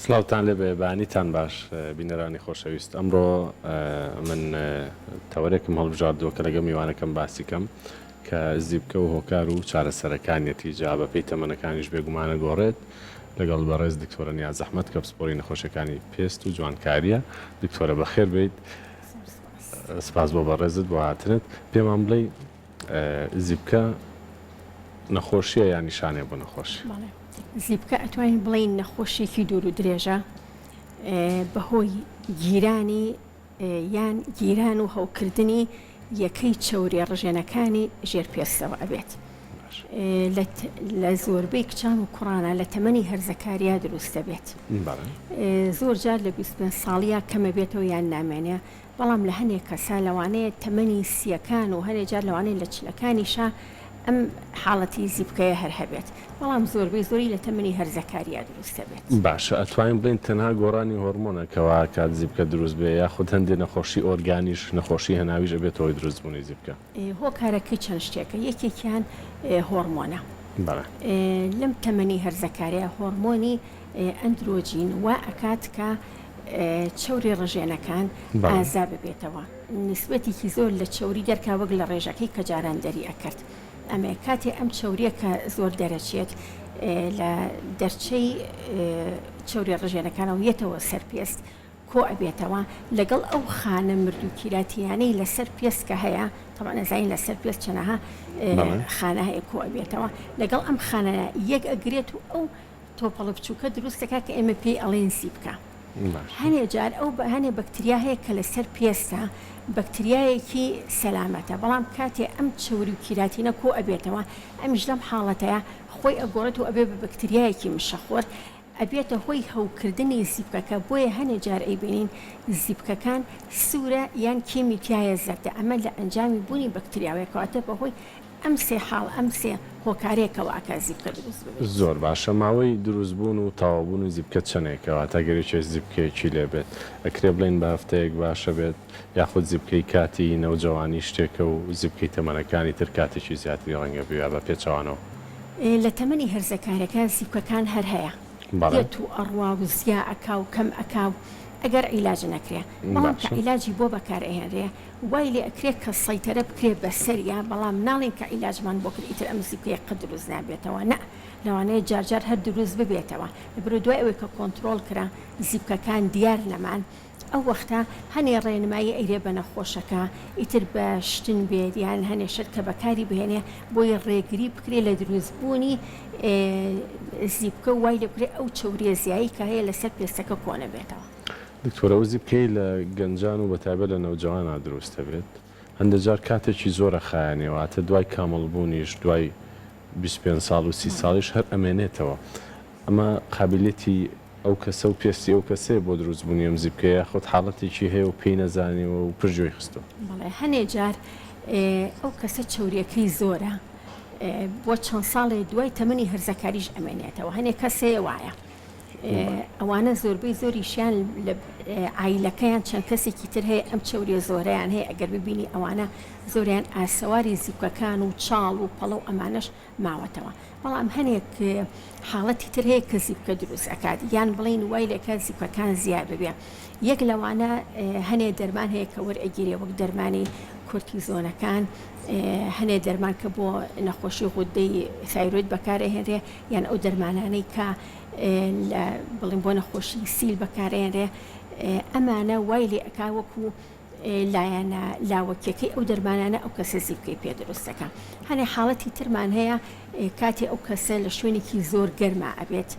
سلااوتان لێ بەیانیتان باش بینەرانی خۆشەویست. ئەمڕۆ من تەوەرێکم هەڵبژاردووە کە لەگە میوانەکەم باسی کەم کە زیبکە و هۆکار و چارەسەرەکانیەتی جا بە پێی تەمەنەکانیش بێگومانە گۆڕێت لەگەڵ بەڕێز دکتۆرە نیاز ئەحمەد کە پسپۆری نەخۆشیەکانی پێست و جوانکاریە. دکتۆرە بەخێر بیت، سپاس بۆ بەڕێزت بۆ هاتنت. پێمان بڵێ زیبکە نەخۆشیە یان نیشانەیە بۆ نەخۆشی؟ زیبکە ئەتوانین بڵین نەخۆشیێکی دوور و درێژە بەهۆی گیرانی یان گیران و هەوکردنی یەکەی چەوری ڕژێنەکانی ژێرپێستەوە ئەبێت. لە زۆربەی کچان و کوڕانە لە تەمەنی هەرزەکاریە دروستە بێت. زۆر جار لە 25 ساڵیە کەمە بێتەوە یان نامێنێ، بەڵام لە هەنێک کەسا لەوانەیە تەمەنی سیەکان و هەنێک جار لەوانەیە لە چلەکانیشە ئەم حاڵەتی زیبکەیە هەر هەبێت، بەڵام زۆربەی زۆری لە تەمەنی هەرزەکاریە دروستە بێت. باشە، ئەتوانین بڵین تەنها گۆڕانی هۆرمۆنەکەەوە کات زیبکە دروست بێ یاخود هەندێک نەخۆشی ئۆرگانیش نەخۆشی هەناویش ئەبێتەوەی دروستبوونی زیبکە؟ هۆکارەکەی چەند شتێکە، یەکێکیان هۆرمۆنە. لەم تەمەنی هەرزەکاریە هۆرمۆنی ئەندرۆجین وا ئەکات کە چەوری ڕژێنەکان ئازا ببێتەوە، نسبەتێکی زۆر لە چەوری دەرکا وەک لە ڕێژەکەی کە جاران دەری ئەکرد. ئەمێ کاتێ ئەم چەوریە کە زۆر دەرەچێت لە دەرچەی چەوری ڕژێنەکانەوە یەتەوە سەرپێست کۆ ئەبێتەوە لەگەڵ ئەو خانە مردووکیراتیانەی لەسەر پێست کە هەیە، تەمان نەزانین لەسەر پێست چەنەها خانە هەیە کۆ ئەبێتەوە لەگەڵ ئەم خانە یەک ئەگرێت و ئەو تۆپەڵە بچووکە دروستەکە کە ئێمە پێی ئەڵێن زیبکە. هەنێ جار ئەو هەنێ بەکتریا هەیە کە لەسەر پێستە بەکتریایەکی سەلامەتە، بەڵام کاتێ ئەم چەوری و کیراتینە کۆ ئەبێتەوە ئەمیش لەم حاڵەتەیە خۆی ئەگۆڕێت و ئەبێ بە بەکتریایەکی مشەخۆر ئەبێتە هۆی هەوکردنی زیبکەکە. بۆیە هەنێ جار ئەیبینین زیبکەکان سوورە یان کیمیکایە زەردە، ئەمە لە ئەنجامی بوونی بەکتریاوەکەواتە بەهۆی ئەم سێ حاڵ ئەم سێ هۆکارێکەوە ئاکا زیبکە دروست بێت. زۆر باشە. ماوەی دروستبوون و تەواوبوون و زیبکە چەندێکەوە تا گەرێکی زیبکەیەکی لێ بێت؟ ئەکرێ بڵین بە هەفتەیەک باشە بێت یاخود زیبکەی کاتی نەوجەوانی شتێکە و زیبکەی تەمەنەکانی تر کاتێکی زیاتری ڕەنگە بووە بە پێچەوانەوە؟ لە تەمەنی هەرزەکارەکە زیبکەکان هەر هەیە، دێت و ئەڕوا و زیا ئەکا و کەم ئەکا و ئەگەر عیلاج نەکرێ، بەڵام کە عیلاجی بۆ بەکارهێنرێ وای لێ ئەکرێت کە سەیتەرە بکرێ بەسەریە، بەڵام ناڵێن کە عیلاجمان بۆ کرد ئیتر ئەم زیبکەیە قەت دروست نابێتەوە. نە، لەوانەیە جارجار هەر دروست ببێتەوە لەبەر دوای ئەوەی کە کۆنتڕۆڵ کرا زیبکەکان دیار نەمان، ئەو وەختە هەنێ ڕێنمایی ئەیرێ بە نەخۆشەکە ئیتر بە شتن بێت یان هەنێ شت کە بەکاری بهێنێ بۆی ڕێگری بکرێ لە دروستبوونی زیبکە وای لێ بکرێ ئەو چەوریە زیایی کە هەیە لەسەر پێستەکە کۆنە بێتەوە. دکتۆرە، ئەو زیبکەی لە گەنجان و بەتایبەت لە نەوجەوانە دروستە بێت، هەندێک جار کاتێکی زۆرە خایانێواتە دوای کامەڵبوونیش دوای 25 ساڵ و 30 ساڵیش هەر ئەمێنێتەوە. ئەمە قابلیەتی ئەو کەسە و پێستی ئەو کەسێ بۆ دروستبوونی ئەم زیبکەیە خۆت حاڵەتێکی هەیە و پێی نەزانیوە و پرژۆی خستەوە؟ بەڵێ، هەنێ جار ئەو کەسە چەوریەکەی زۆرە بۆ چەند ساڵێ دوای تەمەنی هەرزەکاریش ئەمێنێتەوە. هەنێک کەسێ وایە ئەوانە زۆربەی زۆریشیان لە عیلەکەیان چەند کەسێکی تر هەیە ئەم چەوریە زۆرەیان هەیە، ئەگەر ببینی ئەوانە زۆریان ئاسەواری زیبکەکان و چاڵ و پەڵە و ئەمانەش ماوەتەوە. بەڵام هەنێک حاڵەتی تر هەیە کە زیبکە دروست ئەکات، یان بڵین وای لێکە زیبکەکان زیاد ببێ. یەک لەوانە هەنێ دەرمان هەیە کە وەرئەگیرێ وەک دەرمانی کۆرتیزۆنەکان، هەنێ دەرمان کە بۆ نەخۆشی غودەی تایرۆید بەکارهێنرێ، یان ئەو دەرمانانەی کە بڵین بۆ نەخۆشی سیل بەکارهێنرێ، ئەمانە وای لێ ئەکا وەکو لایەنە لاوەکیەکەی ئەو دەرمانانە ئەو کەسە زیبکەی پێ دروستەکە. هەنێ حاڵەتی ترمان هەیە کاتێ ئەو کەسە لە شوێنێکی زۆر گەرما ئەبێت،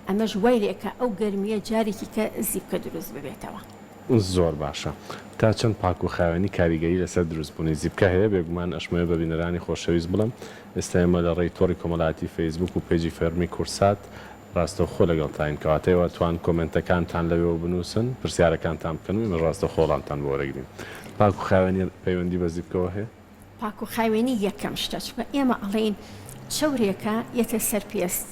ئەمەش وای لێ ئەکا ئەو گەرمیە جارێکی کە زیبکە دروست ببێتەوە. زۆر باشە. تا چەند پاک و خاوێنی کاریگەری لەسەر دروستبوونی زیبکە هەیە بێگومان ئەشمەوێ بە بینەرانی خۆشەویست بڵم ئێستا ئێمە لە ڕێی تۆڕی کۆمەڵایەتی فەیسبوک و پێیجی فەرمی کورسات ڕاستەوخۆ لەگەڵتان کەواتەوە توان کۆمنتەکانتان لەوێەوە بنووسن، پرسیارەکانتان بکەن و ڕاستە خۆڵانتان بۆ وەرەگرین. پاک و خاوێنی پەیوەندی بە زیبکەوە هەیە؟ پاک و خاوێنی یەکەم شتە، چونکە ئێمە ئەڵێن چەورێکە یەتە سەرپێست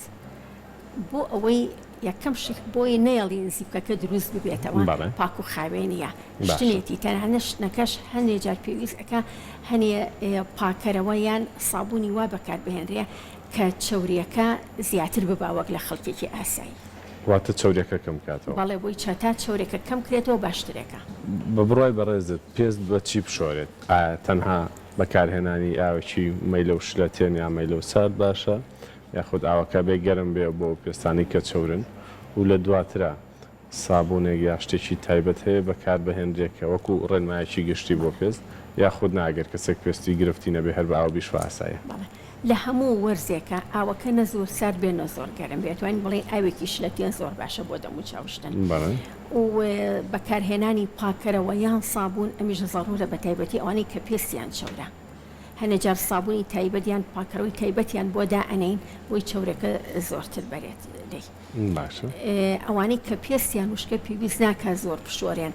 بۆ ئەوەی یەکەم شت بۆی نەیەڵین زیبکەکە دروست ببێتەوە پاک و خاوێنیە. شتێتی تەنانە شتەکەش هەندێک جار پێویست ئەکا هەنێ پاکەرەوە یان سابوونی وا بەکاربهێنرێ کە چەوریەکە زیاتر بباوەک لە خەڵکێکی ئاسایی. واتە چەورێکە کەم کاتەوە بەڵێ بۆی چەتا چۆرێکە کەم کرێتەوە باشترێکە. بە بڕای بەڕێزت پێست بە چی بشۆرێت تەنها بەکارهێنانی ئاوێکی مەیلە و شلەتێن یا مەیلە و سارد باشە یاخود ئاوەکە بێ گەرم بێ بۆ پێستانی کە چەورن و لە دواترە سابوونێک یا شتێکی تایبەت هەیە بەکار بەهێنرێکە وەکو ڕێنمایەکی گشتی بۆ پێست یاخود ناگەر کەسێک پێستی گرفتی نەبێ هەر بە ئاو بیشوە ئاسایە. لە هەموو وەرزێکە ئاوەکە نە زۆر سارد بێ نە زۆر گەرم بێت توانین بڵێن ئاوێکی شلەتێن زۆر باشە بۆ دەم و چاوشتن و بەکارهێنانی پاکەرەوە یان سابوون ئەمیش زەڕورە بە تایبەتی ئەوانەی کە پێستیان چەورە هەنەجار سابوونی تایبەتیان پاکەرەوەی تایبەتیان بۆ دائەنین بۆی چەورەکە زۆرتر بەرێت لێی باشە ئەوانەی کە پێستیان وشکە پێویست ناکە زۆر پشۆرێن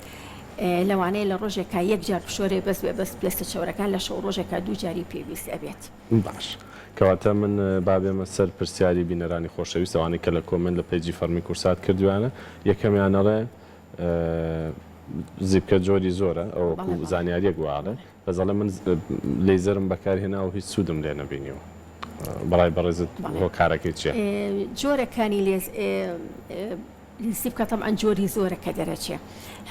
لەوانەیە لە ڕۆژێکا یەک جار پشۆرێ بەس بێ بەس پێستە چەورەکان لە شەو ڕۆژێکا دوو جاری پێویست ئەبێت. باش کەواتە من بابێمە سەر پرسیاری بینەرانی خۆشەویست ئەوانەی کە لە کۆمنت لە پێیجی فەرمی کورسات کردوانە یەکەمیانەڵێ زیبکە جۆری زۆرە ئەوەکو زانیاریەک گوواڵە بەزەڵە من لێزەرم بەکارهێنا و هیچ سوودم لێ نەبینیەوە بەڕای بەڕێزت هۆکارەکەی چییە؟ جۆرەکانی زیبکە تەمەن جۆری زۆرە کە دەرەچێ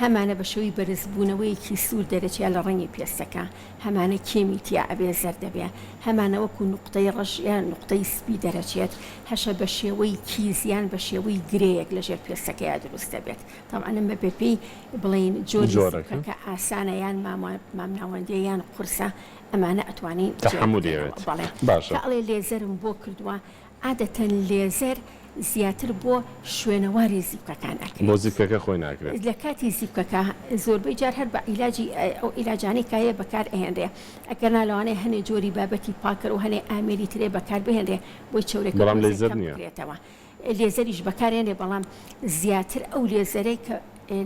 هەمانە بە شێوەی بەرزبوونەوەیکی سوور دەرەچێت لە ڕەنگی پێستەکە هەمانە کێمیتیا ئەبێ زەر دەبێ هەمانە وەکو نوقتەی ڕەشیان نوقتەی سپی دەرەچێت هەشە بە شێوەی کیزیان بە شێوەی گرەیەک لەژێر پێستەکەی دروست دەبێت تەمەنم بە پێی بڵین جۆری کە ئاسانە یان مامناوەندی یان قورسە ئەمانە ئەتوانین تەحمولیەوێت باشە ئەڵێ لێزەرم بۆ کردووە عادەتەن لێزەر زیاتر بۆ شوێنەواری زیبکەکان ئەکرێت بۆ زیبکەکە خۆی ناکرێت لە کاتی زیبکەکە زۆربەی جار هەر بە عیلاجی ئەو عیلاجانی کایە بەکار ئەهێنرێ ئەگەر نالەوانەیە هەنێ جۆری بابەتی پاکەر و هەنێ ئامێری ترێ بەکار بهێنرێ بۆی چەورێک بەڵام لێزەر نییە لێزەریش بەکارێنێ بەڵام زیاتر ئەو لێزەرەی کە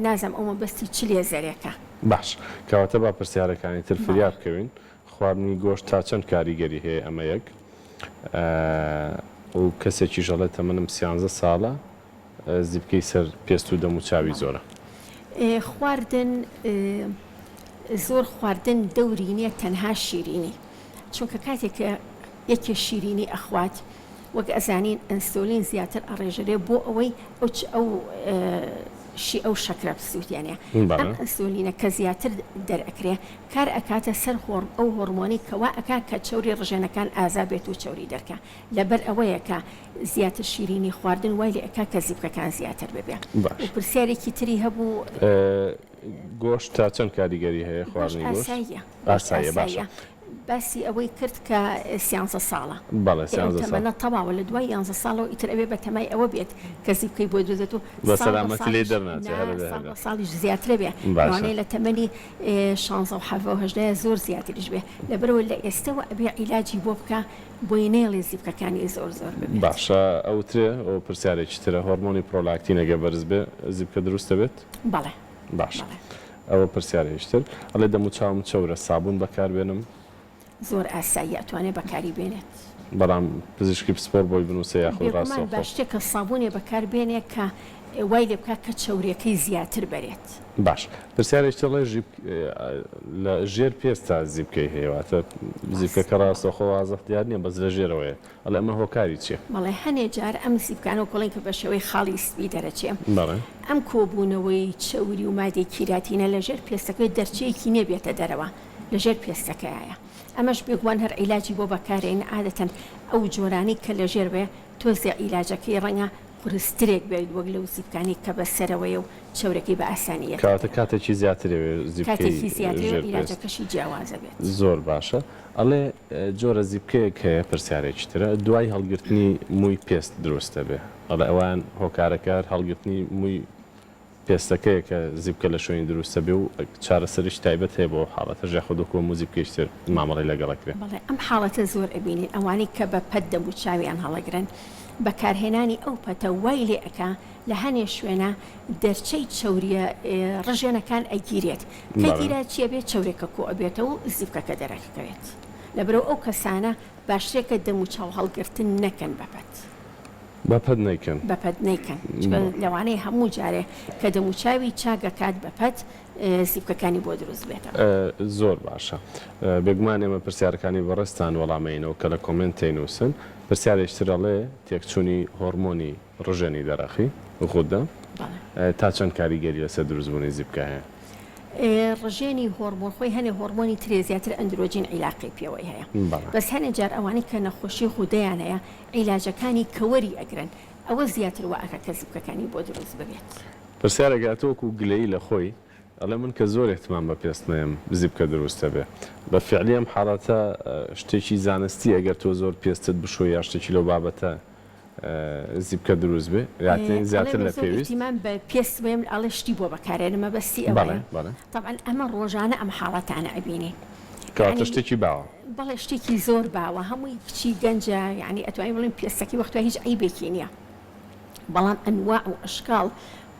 نازم ئەومە بەستی چ لێزەرێکە. باش کەواتە با پرسیارەکانی تر فریاد بکەوین خواردنی گۆشت تا چەند کاریگەری هەیە ئەمە یەک و کەسێکی ژەڵێت تەمەنم 13 ساڵە زیبکەی سەر پێست و دەم و چاوی زۆرە خواردن زۆر خواردن دەوری نییە تەنها شیرینی چونکە کاتێکە یەکێ شیرینی ئەخوات وەک ئەزانین ئەنسۆلین زیاتر ئەڕێژەرێ بۆ ئەوەی ئەو شەکرە بسووتیانە ئەم ئەنسۆلینە کە زیاتر دەرئەکرێ کار ئەکاتە سەر ئەو هۆرمۆنی کەوا ئەکا کە چەوری ڕژێنەکان ئازا بێت و چەوری دەرکە لەبەر ئەوەیە کە زیاتر شیرینی خواردن وای لێ ئەکا کە زیبکەکان زیاتر ببێ و پرسیارێکی تری هەبوو گۆشت تا چەند کاریگەری هەیە خواردنی گۆشت ئاساییە باشە باسی ئەوەی کرد کە 13 ساڵە تەمەنە تەواوە لە دوای 11 ساڵەوە ئیتر ئەوێ بە تەمای ئەوە بێت کە زیبکەی بۆ دروزێت و بە سەلامەتی لێ دەرناچێت ساڵیش زیاترە بێ وانەیە لە تەمەنی 16 و 17 زۆر زیاتریش بێ لەبەرەوە لە ئێستەوە ئەبێ عیلاجی بۆ بکە بۆی نێڵێ زیبکەکانی زۆر ببێت. باشە ئەوترێ ئەو پرسیارێکی ترە هۆرمۆنی پرۆلاکتینەگە بەرز بێ زیبکە دروستە بێت؟ بەڵێ باش ئەوە پرسیارێکتر ئەڵێ دەم و چاوم چەورە سابوون بەکاربێنم زۆر ئاسایی ئەتوانێت بەکاری بێنێت بەڵام پزیشکی پسپۆر بۆی بنووسە یاخود ڕاستە باشتێک کە سابوونێ بەکاربێنێ کە وای لێ بکات کە چەورەکەی زیاتر بەرێت. باش پرسیارێکتەڵێ لە ژێر پێستا زیبکەی هەیەواتە زیبکەکە ڕاستەخۆ وازەح دیار نییە بەس لە ژێرەوەیە ئەڵێ ئەمە هۆکاری چییە؟ بەڵێ هەنێ جار ئەم زیبکانە کۆڵین کە بە شێوەی خاڵی سپی دەرەچێ ئەم کۆبوونەوەی چەوری و مادەی کیراتینە لە ژێر پێستەکەی دەرچەیەکی نێبێتە دەرەوە لە ژێر پێستەکەیە ئەمەش بێگوان هەر عیلاجی بۆ بەکارێن عادەتەن ئەو جۆرانی کە لە ژێر بێ تۆزە عیلاجەکەی ڕەنگە قورسترێک بێت وەک لەو زیبکانی کە بەسەرەوەیە و چەورەکەی بە ئاسانیە کاتێکی زیاترێ کاتێکی زیاتر عیلاجەکەشی جیاوازە بێت. زۆر باشە ئەڵێ جۆرە زیبکەیەک هەیە پرسیارێکی ترە دوای هەڵگرتنی مووی پێست دروستە بێ ئەڵێ ئەوان هۆکارەکار هەڵگرتنی مووی پێستەکەیە کە زیبکە لە شوێنی دروستە بێ و چارەسەریش تایبەت هەیە بۆ حاڵەتە ژێخۆدۆکۆ موزیبکەیشتر مامەڵی لەگەڵەکرێت. بەڵێ ئەم حاڵەتە زۆر ئەبینین ئەوانی کە بە پەت دەم و چاویان هەڵەگرن بەکارهێنانی ئەو پەتە وای لێ ئەکا لە هەنێ شوێنە دەرچەی چەوریە ڕژێنەکان ئەگیرێت کە گیرا چیە بێت چەورێکە کۆ ئەبێتەوە و زیبکەکە دەرەکەوێت لەبەرەوە ئەو کەسانە باشترێکە دەم و چاو هەڵگرتن نەکەن بەپەت. بەپەت نیکەن بەپەت نیکەن لەوانەیە هەموو جارێ کە دەم و چاوی چاگەکات بەپەت زیبکەکانی بۆ دروست بێتەوە. زۆر باشە بێگومان ئێمە پرسیارەکانی بەڕێستان وەڵامەینەوە کە لە کۆمنت تێنووسن پرسیارێکتر ئەڵێ تێکچوونی هۆرمۆنی ڕژێنی دەرەخی غودە تا چەند کاریگەری لەسەر دروستبوونی زیبکە هەیە؟ ڕژێنی هۆرمۆن خۆی هەنێ هۆرمۆنی ترێ زیاتر ئەندرۆجین عیلاقی پێوەی هەیە بەس هەنێ جار ئەوانەی کە نەخۆشی غودەیان هەیە عیلاجەکانی کەوەری ئەگرن ئەوە زیاتر وەکە کە زیبکەکانی بۆ دروست ببێت. پرسیارەگاتۆکو گلەیی لە خۆی ئەڵێ من کە زۆر احتمام بە پێستنەیەم زیبکە دروستە بێ بە فعلی ئەم حاڵەتە شتێکی زانستی ئەگەر تۆ زۆر پێستت بشۆ یا شتێکی لەو بابەتە زیبکە دروست بێ زیاتر لە پێویست من بە پێست بێم ئەڵێ شتی بۆ بەکارێنمە بەستی ئەوە طبعا ئەمە ڕۆژانە ئەم حاڵەتانە ئەبینێ کاتە شتێکی باوە بەڵێ شتێکی زۆر باوە هەمووی کچی گەنجە یعنی ئەتوانین بڵێن پێستەکەی وەختوە هیچ عیبێکی نییە بەڵام ئەنواع و ئەشکاڵ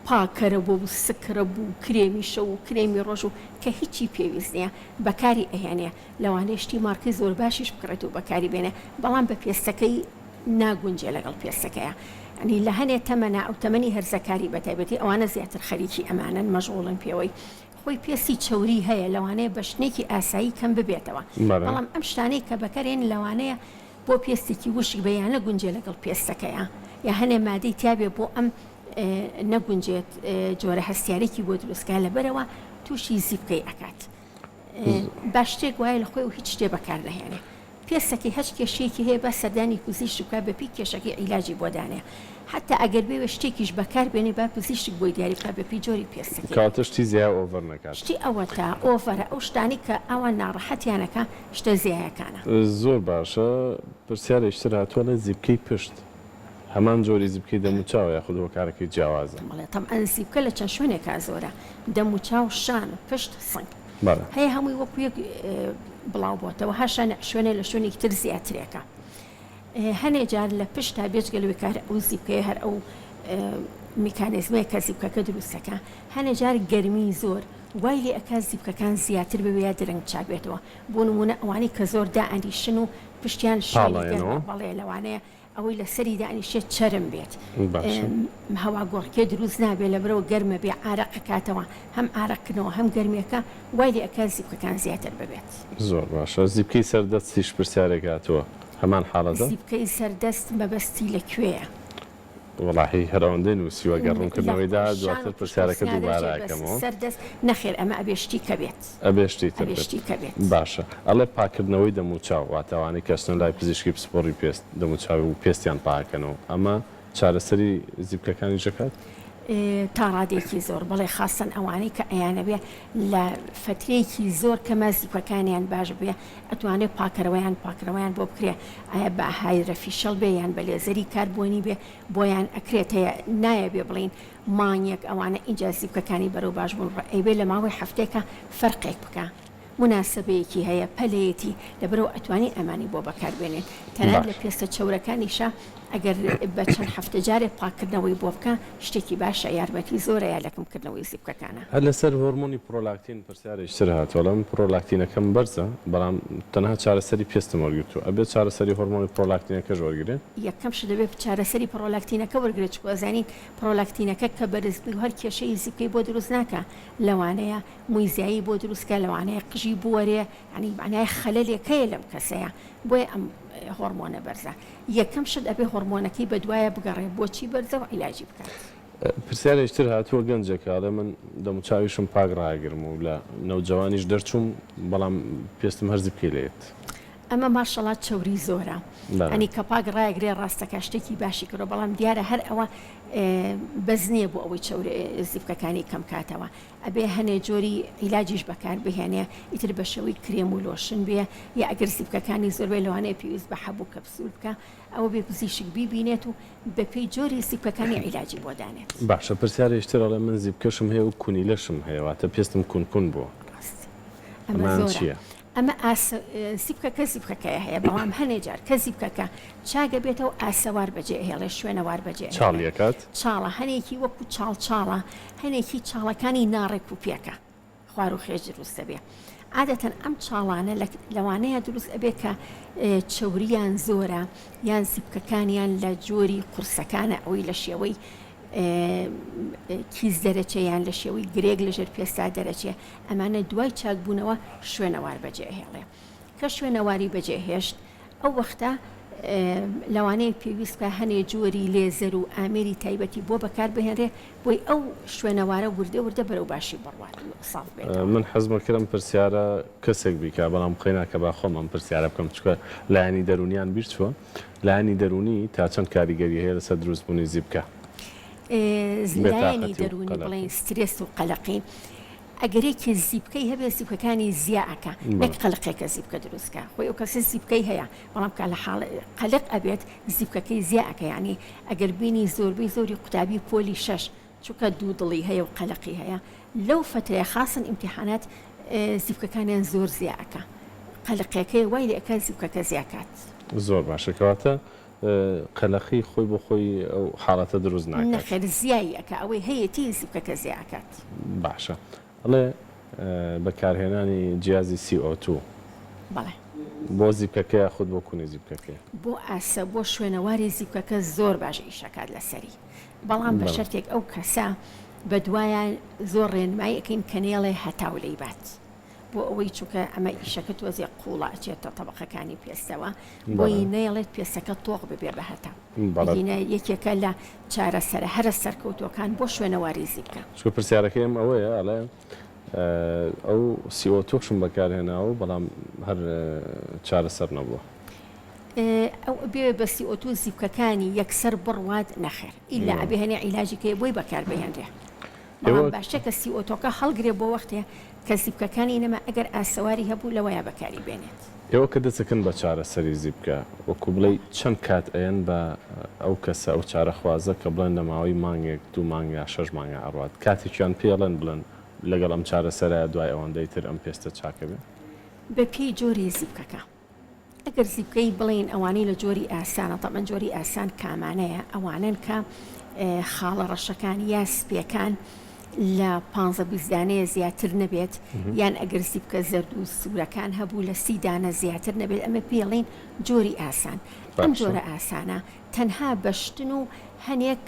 پاکەرە بۆ سکرە بوو کرێمی شەو و کرێمی ڕۆژ و کە هیچی پێویست نییە بەکاری ئەهێنێ لەوانەیە شتی مارکی زۆر باشیش بکڕێت و بەکاری بێنێ بەڵام بە پێستەکەی ناگونجێ لەگەڵ پێستەکەیە ئەنی لە هەنێ تەمەنا ئەو تەمەنی هەرزەکاری بەتایبەتی ئەوانە زیاتر خەریکی ئەمانن مەشغوڵن پێوەی خۆی پێستی چوری هەیە لەوانەیە بە شتێکی ئاسایی کەم ببێتەوە بەڵام ئەم شتانەی کە بەکارێن لەوانەیە بۆ پێستێکی وشک بەیانە گونجێ لەگەڵ پێستەکەیە یا هەنێ مادەی تابێ بۆ ئەم نەگونجێت جۆرە هەستیارێکی بۆ دروستکە لەبەرەوە تووشی زیبکەی ئەکات با شتێک وایە لە خۆی و هیچ شتێ بەکار نەهێنێ پێستەکەی هەچ کێشەیەکی هەیە بە سەردانی پزیشک بکە بەپی کێشەکەی عیلاجی بۆ دانێ حتا ئەگەر بێوە شتێکیش بەکار بێنێ با پزیشک بۆی دیاری بکە بەپی جۆری پێستەکەی کاتە شتی زیای ئۆڤەر نەکات شتی ئەوە تا ئۆڤەرە ئەو شتانی کە ئەوان ناڕەحەتیانەکە شتە زیایەکانە زۆر باشە پرسیارێکتر هاتووە لە زیبکەی پشت هەمان جۆری زیبکەی دەموچاو یاخود هۆکارەکەی جیاوازە طبعاً زیبکە لە چەند شوێنێکا زۆرە دەموچاو شان پشت سنگ هەیە هەمووی وەکو یەک بڵاو بۆتەوە هاشان شوێنێ لە شوێنێکی تر زیاترێکە هەنێ جار لە پشت تا بێجگەلوی کار ئەو زیبکەیە هەر ئەو میکانیزمەیە کە زیبکەکە دروستەکە هەنێ جار گەرمی زۆر وای لێ ئەکا زیبکەکان زیاتر ببێ یا درەنگ چابێتەوە بۆ نمونە ئەوانەی کە زۆر دائەنیشن و پشتیان شێڵ بەڵێ لەوانەیە ئەوەی لە سەری دانیشێت چرم بێت هەوا گۆڕکێ دروست نابێت لە برەوە گەرمە بێ ئارەقەکاتەوە هەم ئارەقکردنەوە هەم گەرمیەکە وای لێ ئەکا زیبکەکان زیاتر ببێت زۆر باشە زیبکەی سەردەستیش پرسیارێکاتەوە هەمان حاڵەتە زیبکەی سەردەست مەبەستی لەکوێیە وڵاهی هەرەوەندەی نووسیوە گەڕوونکردنەوەیدا دواتر پرسیارەکە دووبارەکەمەوە سەردەست نەخێر ئەمە ئەبێشتی کە بێت ئەبێشتی کە بێت باشە ئەڵێ پاکردنەوەی دەموچاو واتەوانەی کەسن لای پزیشکی پسپۆڕی پێست دەموچاوی و پێستیان پاکەنەوە ئەمە چارەسەری زیبکەکانی ژەکات تا ڕادێکی زۆر بڵێ خاستن ئەوانەی کە ئەیانە بێ لە فترەیەکی زۆر کەمە زیبکەکانیان باش بێ ئەتوانێت پاکەرەوەیان بۆ بکرێ ئایا بە هایدرەفیشەڵ بێ یان بە لێزەری کاربۆنی بێ بۆیان ئەکرێت هەیە نایە بێ بڵین مانگێک ئەوانە ئینجا زیبکەکانی بەرەو باش بوون ئەیبێ لە ماوەی هەفتێکە فەرقێک بکە مناسبەیەکی هەیە پەلەیەتی لەبەرەوە ئەتوانی ئەمانی بۆ بەکاربێنێت تەنانەت لە پێستە چەورەکانیشە ئەگەر بە چەند هەفتە جارێک پاکردنەوەی بۆ بکە شتێکی باشە یارمەتی زۆرە یا لەکەمکردنەوەی زیبکەکانە هەر لەسەر هۆرمۆنی پرۆلاکتین پرسیارێکتر هاتووە لەم پرۆلاکتینەکەم بەرزە بەڵام تەنها چارەسەری پێستم وەرگرتووە ئەبێت چارەسەری هۆرمۆنی پرۆلاکتینەکەش وەرگرێت یەکەم شت دەبێت چارەسەری پرۆلاکتینەکە وەرگرێت چکۆزانین پرۆلاکتینەکە کە بەرزبی هەر کێشەی زیبکەی بۆ دروست ناکە لەوانەیە مویزایی بۆ دروستکە لەوانەیە قژی بوەرێ ینی معنای خەلەلێکەیە لەم کەسەیە بۆیە ئەم هۆرمۆنە بەرزە یەکەم شت ئەبێ هۆرمۆنەکەی بەدوایە بگەڕێ بۆچی بەرزە و عیلاجی بکات پرسیارێکتر هاتووە گەنجێکە من دەموچاویشم پاک ڕاگرم و لە نەوجەوانیش دەرچووم بەڵام پێستم هەرزی بکێلێت ئەمە ماشەڵات چوری زۆرە ئەنی کە پاک ڕایگرێ ڕاستەکە شتێکی باشی کردو بەڵام دیارە هەر ئەوە بەزنیە بۆ ئەوەی زیبکەکانی کەم کاتەوە ئەبێ هەنێ جۆری عیلاجیش بەکار بهێنێ ئیتر بە شەوەی کرێم و لۆشن بێ یا ئەگەر زیبکەکانی زۆربەی لەوانەیە پێویست بە حەبوو کەپسول بکە ئەوە بێ پزیشک بیبینێت و بەپێی جۆری زیبکەکانی عیلاجی بۆ دانێت باشە پرسیارێکتر ئەڵێ من زیبکەشم هەیە و کونی لەشم هەیە واتە پێستم کون بووە ئەمان چییە؟ ئەمە زیبکەکە زیبکەکەیە هەیە بەڵام هەنێ جار کە زیبکەکە چاگە بێتەوە ئاسەوار بەجێ هێڵێ شوێنەوار بەجێ چاڵیەکات چاڵە هەنێکی وەکو چاڵە هەنێکی چاڵەکانی ناڕێک و پێکە خوار و خێژ دروستە بێ عادەتەن ئەم چاڵانە لەوانەیە دروست ئەبێ کە چوریان زۆرە یان زیبکەکانیان لە جۆری قورسەکانە ئەوەی لە شێوەی کیز دەرەچەیان لە شێوەی گرێک لەژێر پێستا دەرەچێ ئەمانە دوای چاکبوونەوە شوێنەوار بەجێهێڵێ کە شوێنەواری بەجێهێشت ئەو وەختە لەوانەیە پێویست بە هەنێ جۆری لێزەر و ئامێری تایبەتی بۆ بەکار بهێنرێ بۆی ئەو شوێنەوارە وردە بەرەو باشی بڕوات ساڵ بێت. من حەزمە کردم پرسیارە کەسێک بیکە بەڵام بخۆیناکە با خۆم ئەم پرسیارە بکەم چکە لایانی دەرونیان بیر چووە لایانی دەرونی تا چەند کاریگەری هەیە لەسەر دروستبوونی زیبکە لایانی دەرونی بڵێن سترێس و قەلەقی ئەگەرێکی زیبکەی هەبێ زیبکەکانی زیاکە نەک قەلقێکە زیبکە دروستکە خۆی ئەو کەسە زیبکەی هەیە بەڵام کە لە حاڵ قەلق ئەبێت زیبکەکەی زیاکە یعنی ئەگەر بینی زۆربەی زۆری قوتابی پۆلی 6 چونکە دوو دڵی هەیە و قەلقی هەیە لەو فترەیە خاصن ئیمتیحانات زیبکەکانیان زۆر زیاکە قەلقەکەی وای لە ئەکە زیبکەکە زیاکات زۆر باشە کەواتە قەلەقی خۆی بۆ خۆی ئەو حاڵەتە دروست ناکات نەخێر زیایی ئەکە ئەوەی هەیەتی زیبکەکە زیاکات باشە ئەڵێ بەکارهێنانی جیازی CO2 بەڵێ بۆ زیبکەکەی خود بۆ کونی زیبکەکەی بۆ ئاسە بۆ شوێنەواری زیبکەکە زۆر باش ئیشەکات لەسەری بەڵام بە شەرتێک ئەو کەسە بە دوایە زۆر ڕێنمایی ئەەکەین کەنێڵێ هەتاو لەی بات بۆ ئەوەی چووکە ئەمە ئیشەکە تۆزێ قوڵە ئەچێتە تەبقەکانی پێستەوە بۆی نەیەڵێت پێستەکە تۆق ببێ بە هەتا بینە یەکێکە لە چارەسەرە هەرە سەرکەوتوەکان بۆ شوێنەواری زیبکە چکە پرسیارەکەیم ئەوەیە ئەڵێ ئەو CO2شم بەکارهێناوە بەڵام هەر چارەسەر نەبووە ئەو بێ بە CO2 زیبکەکانی یەکسەر بڕوات نەخێر ئیلا ئەبێ هەنێ عیلاجیکەی بۆی بەکار بهێنرێ بەڵام باشە کە CO2کە هەڵگرێ بۆ وەختێ کە زیبکەکانی نەما ئەگەر ئاسەواری هەبوو لەوەیە بەکاری بێنێت ئێوە کە دەچەکەن بە چارەسەری زیبکە وەکو بڵێ چەند کات ئەیەن بە ئەو کەسە ئەو چارەخوازە کە بڵێن لە ماوەی مانگێک 2 مانگ یا 6 مانگە ئەڕوات کاتێکیان پێڵێن بڵێن لەگەڵ ئەم چارەسەرە دوای ئەوەندەی تر ئەم پێستە چاکە بێت بە پێی جۆری زیبکەکە ئەگەر زیبکەی بڵێن ئەوانەی لە جۆری ئاسانە تەمەن جۆری ئاسان کامانەیە ئەوانن کە خاڵە ڕەشەکان یا سپیەکان لە 15 دانەیە زیاتر نەبێت یان ئەگەر زیبکە زەرد و سوورەکان هەبوو لە 30 دانە زیاتر نەبێت ئەمە پێڵین جۆری ئاسان ئەم جۆرە ئاسانە تەنها بەشتن و هەنێک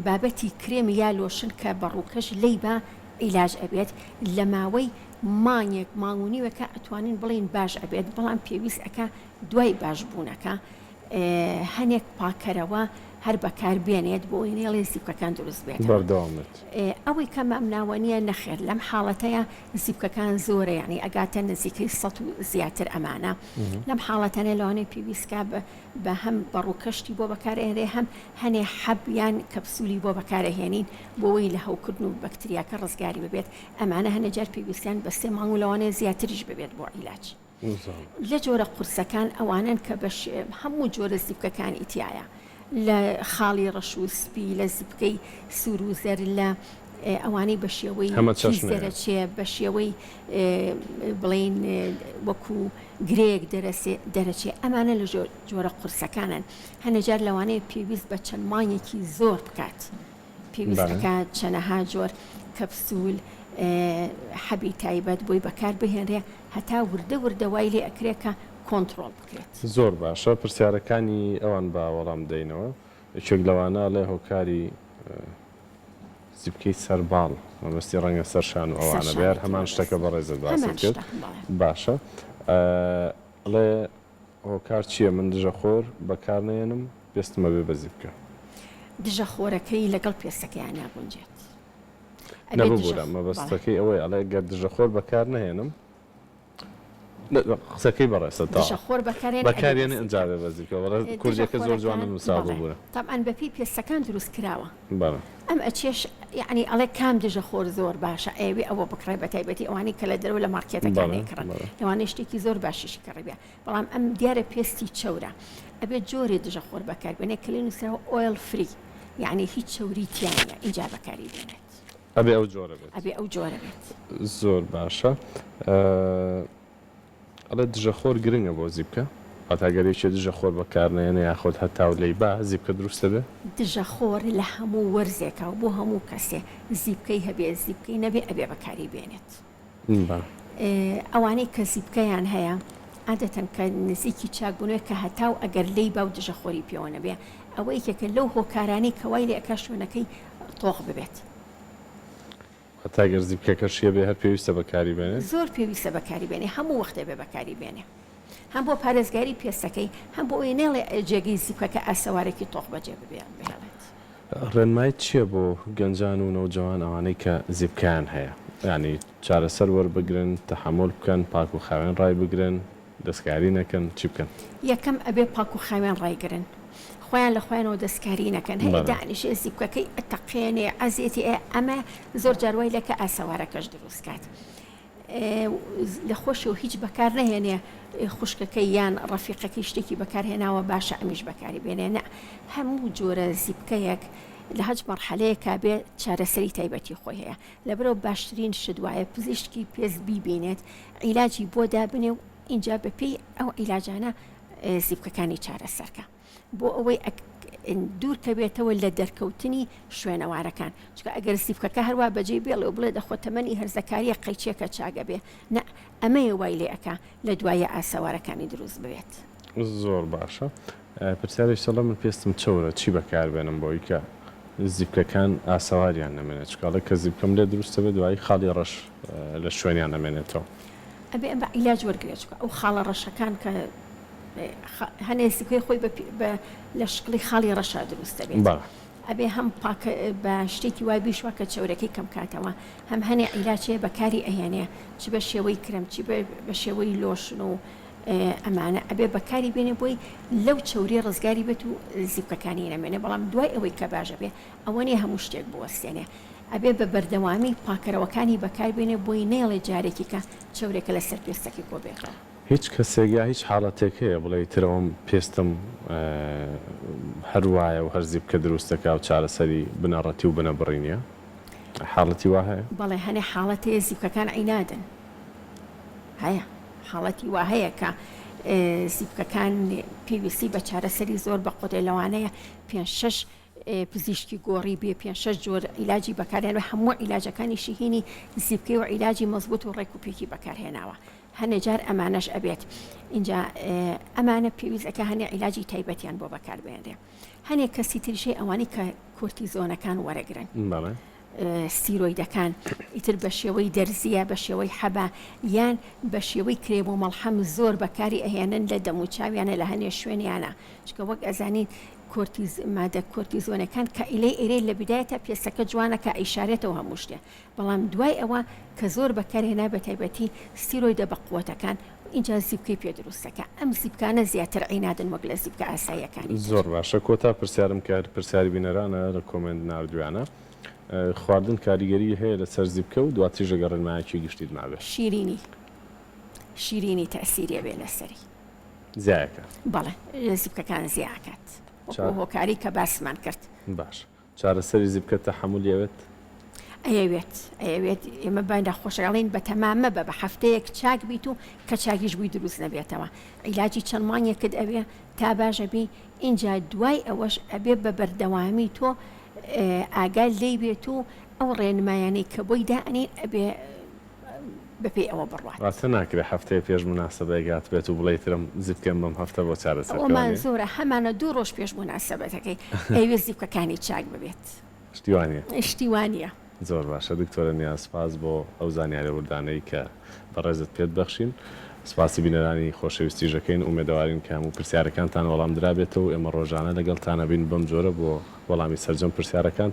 بابەتی کرێم یا لۆشن کە بەڕووکەش لی بە عیلاج ئەبێت لە ماوەی مانگێک مانگونیوەکە ئەتوانین بڵین باش ئەبێت بەڵام پێویست ئەکە دوای باش بوونەکە هەنێک پاکەرەوە هەر بەکار بێنێت بۆ ئینێڵێ زیبکەکان دروست بێت ئەوەی کەم ئەم ناوەنیە نەخێر لەم حاڵەتەیە زیبکەکان زۆرە یعنی ئەگاتە نزیکەی 100 و زیاتر ئەمانە لەم حاڵەتەنە لەوانەیە پێویستکە بە هەم بەڕووکەشتی بۆ بەکارهێنرێ هەم هەنێ حەبیان کەپسولی بۆ بەکارەهێنین بۆەوەی لە هەوکردن و بەکتریاکە ڕزگاری ببێت ئەمانە هەنەجار پێویستیان بە 3 مانگ و لەوانەیە زیاتریش ببێت بۆ عیلاج لە جۆرە قورسەکان ئەوانن کە هەموو جۆرە زیبکەکانی تایە لە خاڵی ڕەش و سپی لە زیبکەی سوور و زەر لە ئەوانەی بە شێوەی دەرەچێ بە شێوەی بڵین وەکو گرێک دەرەچێ ئەمانە لە جۆرە قورسەکانن هەنەجار لەوانەیە پێویست بە چەند مانگێکی زۆر بکات پێویستەکە چەنەها جۆر کەپسول حەبی تایبەت بۆی بەکار بهێنرێ هەتا وردە وای لێ ئەکرێکە کۆنتترۆل بکرێت زۆر باشە پرسیارەکانی ئەوان با وەڵام دەینەوە یەکێک لەوانە لە هۆکاری زیبکەی سەرباڵ مەبەستی ڕەنگە سەرشان و ئەوانە بێر هەمان شتەکە بەڕێزت باست کرد باشە ئەڵێ هۆکار چییە من دژەخۆر بەکار نێنم پێستمە بێ بە زیبکە دژەخۆرەکەی لەگەڵ پێستەکەیان ناگونجێت نەبوورە مەبەستەکەی ئەوەی ئەڵێ گەر دژەخۆر بەکار نهێنم قسەکەی بەڕێستە دژەخۆر بەکارێنی ئەنجابێ بەزیکەوە کورجەکە زۆر جوانن مساڵ بووە تەمان بەپی پێستەکان دروست کراوە ئەم ئەچێش یعنی ئەڵێ کام دژەخۆر زۆر باشە ئەوێ ئەوە بکڕێ بە تایبەتی ئەوانی کە لە دەرەوە لە مارکێتەکانی کڕن لەوانەیە شتێکی زۆر باشیشی کڕێبێ بەڵام ئەم دیارە پێستی چەورە ئەبێت جۆرێ دژەخۆر بەکاربێنێ کە لێ نووسراوە ئۆیل فری یعنی هیچ چەوری تیانە اینجا بەکاری بێنێت ئەبێ ئەو جۆرە بێت ئەبێ ئەو جۆرە بێت زۆر باشە ئەڵێ دژەخۆر گرنگە بۆ زیبکە ئەتاگەرێکی دژەخۆر بەکارنێنە یاخۆت هەتاو لەی با زیبکە دروستە بێ دژەخۆر لە هەموو وەرزێکە و بۆ هەموو کەسێ زیبکەی هەبێ زیبکەی نەبێ ئەبێ بەکاری بێنێت ئەوانەی کە زیبکەیان هەیە عادەتەن کە نزیکی چاکبوونەوە کە هەتاو ئەگەر لەی با و دژەخۆری پێوە نەبێ ئەوە یەکێکە لەو هۆکارانەی کەوای لێ ئەکا شوێنەکەی تۆق ببێت هەتاگەر زیبکەکە شیە بێ هەر پێویستە بەکاری بێنێت زۆر پێویستە بەکاری بێنێ هەموو وەختێ بێ بەکاری بێنێ هەم بۆ پارێزگاری پێستەکەی هەم بۆ ئەوەی نێڵێ جێگەی زیبکەکە ئاسەوارێکی تۆق بەجێ بهێڵێت. ڕێنمای چییە بۆ گەنجان و نەوجوان ئەوانەی کە زیبکیان هەیە؟ ینی چارەسەر وەربگرن، تەحمل بکەن، پاک و خاوێن ڕای بگرن، دەستکاری نەکەن، چی بکەن؟ یەکەم ئەبێ پاک و خاوێن ڕایگرن. خۆیان لە خۆیانەوە دەستکاری نەکەن، هەیە دانیشێ زیبکەکەی ئەتەقێنێ ئەزیێتی ئەمە زۆر جاروای لەکە ئاسەوارەکەش دروست کات. لە خۆشەوە هیچ بەکار نەهێنێ خوشکەکەی یان ڕەفیقەکەی شتێکی بەکارهێناوە باشە ئەمیش بەکاری بێنێ نە هەموو جۆرە زیبکەیەک لە هەج مەرحەلەیەکا بێ چارەسەری تایبەتی خۆی هەیە لەبەرەوە باشترین شت وایە پزیشکی پێز بیبینێت عیلاجی بۆ دابنێ و اینجا بەپێی ئەو عیلاجانە زیبکەکانی چارەسەرکە بۆ ئەوەی دوور کە بێتەوە لە دەرکەوتنی شوێنەوارەکان چکە ئەگەر زیبکەکە هەروە بەجێ بێڵێ و بڵێ دەخۆ تەمەنی هەرزەکاریە قەیچێکە چاگە بێ نە ئەمەیە وای لێ ئەکا لە دوایە ئاسەوارەکانی دروست بێت. زۆر باشە. پرسیارێک سەڵە من پێستم چۆرە چی بەکاربێنم بۆی کە زیبکەکان ئاسەواریان نامێنێت چکاڵە کە زیبکەم لێ دروستە بێت دوایی خاڵی ڕەش لە شوێنیان نامێنێتەوە. ئەبێ ئەم بە عیلاج وەرگێت ئەو خاڵە ڕەشەکان کە هەنێسیکەی خۆی لە شکلی خاڵی ڕەشا دروستە بێت. ئەبێ هەم بە شتێکی وای بیشوە کە چەورەکەی کەم کاتەوە هەم هەنێ عیلاجەیە بەکاری ئەهێنێ چ بە شێوەی کرم چی بە شێوەی لۆشن و ئەمانە ئەبێ بەکاری بێنێ بۆی لەو چەوری ڕزگاری بێت و زیبکەکانی نەمێنێ بەڵام دوای ئەوەی کە باشە بێ ئەوە نیە هەموو شتێک بوەستێنێ ئەبێ بە بەردەوامی پاکەرەوەکانی بەکار بێنێ بۆی نێڵێ جارێکی کە چەورێکە لە سەر پێستەکەی کۆ بێتەوە. هیچ کەسێک یا هیچ حاڵەتێک هەیە بڵێ ترەوەم پێستم هەروایە و هەرزیب کە دروستەکە و چارەسەری بنەڕەتی و بنە بڕینە حاڵەتی وا هەیە؟ بەڵێ هەنێ حاڵەتەیە زیبکەکان عینادن هەیە حاڵەتی وا هەیە کە زیبکەکان پێویستی بە چارەسەری زۆر بە قۆدە لەوانەیە 5-6 پزیشکی گۆڕی بێ 5-6 جۆر عیلاجی بەکارهێنەوە هەموو عیلاجەکانی شیهینی زیبکەی و عیلاجی مەزبوط و ڕێکوپێکی بەکارهێناوە. هەنێجار ئەمانەش ئەبێت اینجا ئەمانە پێویستەکە هەنێ عیلاجی تایبەتیان بۆ بەکاربێنرێ هەنێک کەسی تریشەی ئەوانی کە کورتیزۆنەکان وەرەگرن ستیرۆیدەکان ئیتر بە شێوەی دەرزیە بە شێوەی حەبا یان بە شێوەی کرێم و مەڵحەم زۆر بەکاری ئەهێنن لە دەموچاویانە لە هەنێ شوێنیانە چکە وەک ئەزانین مادە کۆرتیزۆنەکان کە ئیلەی ئێرەی لە بدایەتە پێستەکە جوانەکە ئیشارێتەوە هەموو شتێ بەڵام دوای ئەوە کە زۆر بەکارهێنا بە تایبەتی ستیرۆیدە بە قووەتەکان اینجا زیبکەی پێ دروستەکە ئەم زیبکانە زیاتر عینادن وەک لە زیبکە ئاساییەکانی. زۆر باشە کۆتا پرسیارم کرد پرسیاری بینەرانە لە کۆمنت نردویانە خواردن کاریگەری هەیە لەسەر زیبکە و دواتر ژەگەڕێنمایەکی گشتیت نابێت شیرینی تەسیریە بێ لەسەری زیایەکە بەڵێ زیبکەکان زیاکات هۆکاری کە باسمان کرد. باش چارەسەری زیبکە تەحمولیەوێت ئەیەوێت ئێمە بایندا خۆشەڵین بە تەمامە بە هەفتەیەک چاک بیت و کە چاکیش بووی دروست نەبێتەوە عیلاجی چەند مانگێکت ئەوێ تا باشە بی اینجا دوای ئەوەش ئەبێ بە بەردەوامی تۆ ئاگال لێی بێت و ئەو ڕێنمایانەی کە بۆی دائنین ئەبێ بەپێی ئەوە بڕوات ڕاستە ناکرێت هەفتەیە پێش مناسبەیەگات بێت و بڵێترم زیبکەم بەم هەفتە بۆ چارەسەر ئەومان زۆرە هەمانە 2 ڕۆژ پێش مناسبەتەکەی ئەوێ زیبکەکانی چاک ببێت شتیوانیە. زۆر باشە دکتۆرە نیاز سپاس بۆ ئەو زانیاری وردانەی کە بەڕێزت پێت بەخشین سپاسی بینەرانی خۆشەویستیژەکەین ئومێدەوارین کە هەموو پرسیارەکانتان وەڵام درابێتەوە ئێمە ڕۆژانە لەگەڵتانە بین بەم جۆرە بۆ وەڵامی سەرجەم پرسیارەکانتان